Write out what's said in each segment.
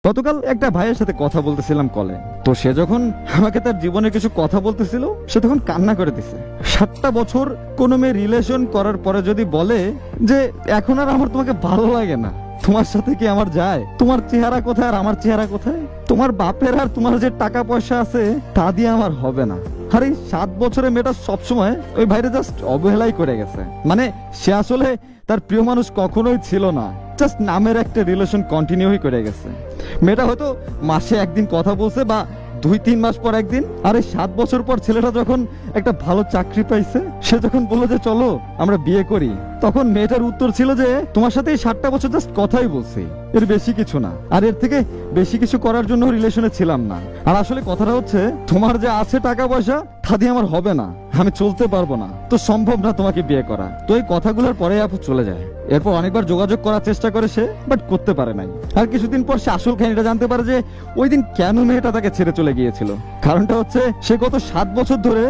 গতকাল একটা ভাইয়ের সাথে কথা বলতেছিলাম কলে। তো সে যখন আমাকে তার জীবনে কিছু কথা বলতেছিল, সে তখন কান্না করে দিছে। 7টা বছর কোনো মেয়ে রিলেশন করার পরে যদি বলে যে এখন আর আমার তোমাকে ভালো লাগে না, তোমার সাথে কি আমার যায়, তোমার চেহারা কোথায় আর আমার চেহারা কোথায়, তোমার বাপের আর তোমার যে টাকা পয়সা আছে তা দিয়ে আমার হবে না। আর এই 7 বছরের মেয়েটা সবসময় ওই ভাইরে জাস্ট অবহেলাই করে গেছে। মানে সে আসলে তার প্রিয় মানুষ কখনোই ছিল না, জাস্ট নামের একটা রিলেশন কন্টিনিউই করে গেছে। মেয়েটা হয়তো মাসে একদিন কথা বলছে বা 2-3 মাস পর একদিন। আর এই 7 বছর পর ছেলেটা যখন একটা ভালো চাকরি পাইছে, সে যখন বললো যে চলো আমরা বিয়ে করি, তখন মেয়েটার উত্তর ছিল যে তোমার সাথে এই 7টা বছর জাস্ট কথাই বলছি, এর বেশি কিছু না, আর এর থেকে বেশি কিছু করার জন্য রিলেশনে ছিলাম না। আর আসলে কথাটা হচ্ছে তোমার যে আছে টাকা পয়সা তা দিয়ে আমার হবে না, আমি চলতে পারবো না, তো সম্ভব না তোমাকে বিয়ে করা। তো এই কথাগুলোর পরে আপু চলে যায়। এরপর অনেকবার যোগাযোগ করার চেষ্টা করে সে, বাট করতে পারে নাই। আর কিছুদিন পর সে আসল কাহিনীটা জানতে পারে যে ওই দিন কেন মেয়েটা তাকে ছেড়ে চলে গিয়েছিল। কারণটা হচ্ছে সে গত 7 বছর ধরে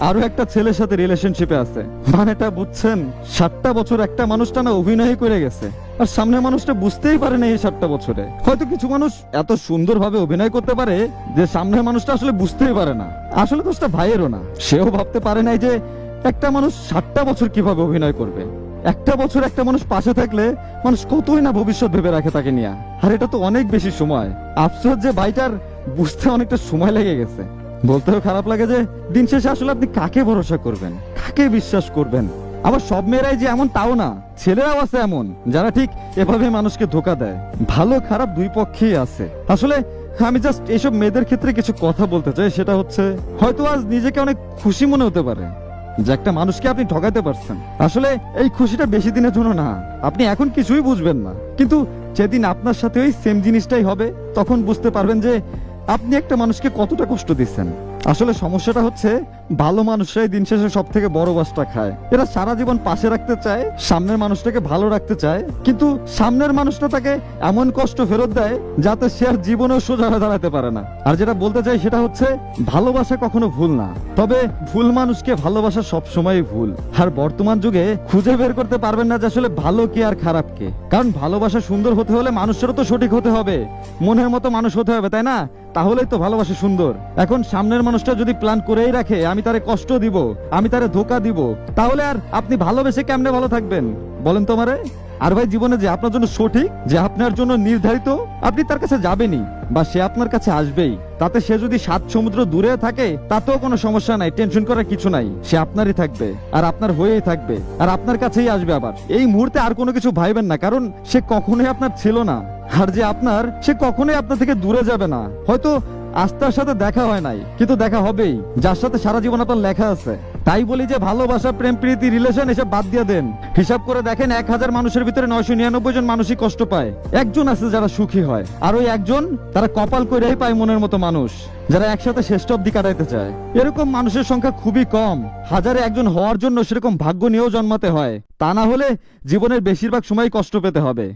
আরো একটা ছেলের সাথে রিলেশনশিপে আছে। মানেটা বুঝছেন? 7টা বছর একটা মানুষটা না অভিনয় করে গেছে, আর সামনের মানুষটা বুঝতেই পারে না এই 7টা বছরে। হয়তো কিছু মানুষ এত সুন্দরভাবে অভিনয় করতে পারে যে সামনের মানুষটা আসলে বুঝতেই পারে না। আসলে দোষটা ভাইয়েরও না, সেও ভাবতে পারে নাই যে একটা মানুষ 7টা বছর কিভাবে অভিনয় করবে। একটা বছর একটা মানুষ পাশে থাকলে মানুষ কতই না ভবিষ্যৎ ভেবে রাখে তাকে নিয়ে। আর এটা তো অনেক বেশি সময়। আফসোস যে ভাইটার বুঝতে অনেকটা সময় লেগে গেছে। বলতেও খারাপ লাগে যে দিন শেষে আসলে আপনি কাকে ভরসা করবেন, কাকে বিশ্বাস করবেন। আবার সব মেয়েরাই যে এমন তাও না, ছেলেরাও আছে এমন যারা ঠিক এভাবে মানুষকে ধোকা দেয়। ভালো খারাপ দুই পক্ষেই আছে। আসলে আমি জাস্ট এইসব মেয়েদের ক্ষেত্রে কিছু কথা বলতে চাই। সেটা হচ্ছে হয়তো আজ নিজেকে অনেক খুশি মনে হতে পারে যে একটা মানুষকে আপনি ঠকাতে পারছেন। আসলে এই খুশিটা বেশি দিনের জন্য না, আপনি এখন কিছুই বুঝবেন না, কিন্তু যেদিন আপনার সাথে ওই সেম জিনিসটাই হবে তখন বুঝতে পারবেন যে আপনি একটা মানুষকে কতটা কষ্ট দিচ্ছেন। আসলে সমস্যাটা হচ্ছে ভালো মানুষরাই দিন শেষে সব থেকে বড় বাসটা খায়। এরা সারা জীবন পাশে রাখতে চায়, সামনের মানুষটাকে ভালো রাখতে চায়, কিন্তু সামনের মানুষটা তাকে এমন কষ্ট ফেরত দেয় যাতে সে আর জীবনেও সোজা হয়ে দাঁড়াতে পারে না। আর যেটা বলতে চাই সেটা হচ্ছে ভালোবাসা কখনো ভুল না, তবে ভুল মানুষকে ভালোবাসা সবসময়ই ভুল। আর বর্তমান যুগে খুঁজে বের করতে পারবেন না যে আসলে ভালো কে আর খারাপ কে। কারণ ভালোবাসা সুন্দর হতে হলে মানুষেরও তো সঠিক হতে হবে, মনের মতো মানুষ হতে হবে, তাই না? তাহলেই তো ভালোবাসা সুন্দর। এখন সামনের মানুষটা যদি প্ল্যান করেই রাখে আমি তারে কষ্ট দিব, আমি তারে ধোকা দিব, তাহলে আর আপনি ভালোবেসে কেমনে ভালো থাকবেন বলেন তোমারে? আর ভাই জীবনে যে আপনার জন্য সঠিক, যে আপনার জন্য নির্ধারিত, আপনি তার কাছে যাবেনই বা সে আপনার কাছে আসবেই। তাতে সে যদি 7 সমুদ্র দূরে থাকে তাতেও কোনো সমস্যা নাই, টেনশন করার কিছু নাই। সে আপনারই থাকবে আর আপনার হয়েই থাকবে আর আপনার কাছেই আসবে। আবার এই মুহূর্তে আর কোনো কিছু ভাইবেন না, কারণ সে কখনোই আপনার ছিল না। আর যে আপনার, সে কখনোই আপনার থেকে দূরে যাবে না। হয়তো আজ তার সাথে দেখা হয় নাই, কিন্তু দেখা হবেই যার সাথে সারা জীবন আপনার লেখা আছে। তাই বলি যে ভালোবাসা, প্রেম, প্রীতি, রিলেশন এসব বাদ দিয়ে দেন। হিসাব করে দেখেন 1000 মানুষের ভিতরে 999 জন মানুষই কষ্ট পায়, একজন আছে যারা সুখী হয়। আর ওই একজন, তারা কপাল করেই পায় মনের মতো মানুষ, যারা একসাথে শ্রেষ্ঠ অব্দি কাটাইতে চায়। এরকম মানুষের সংখ্যা খুবই কম। 1000-এ একজন হওয়ার জন্য সেরকম ভাগ্য নিয়েও জন্মাতে হয়, তা না হলে জীবনের বেশিরভাগ সময় কষ্ট পেতে হবে।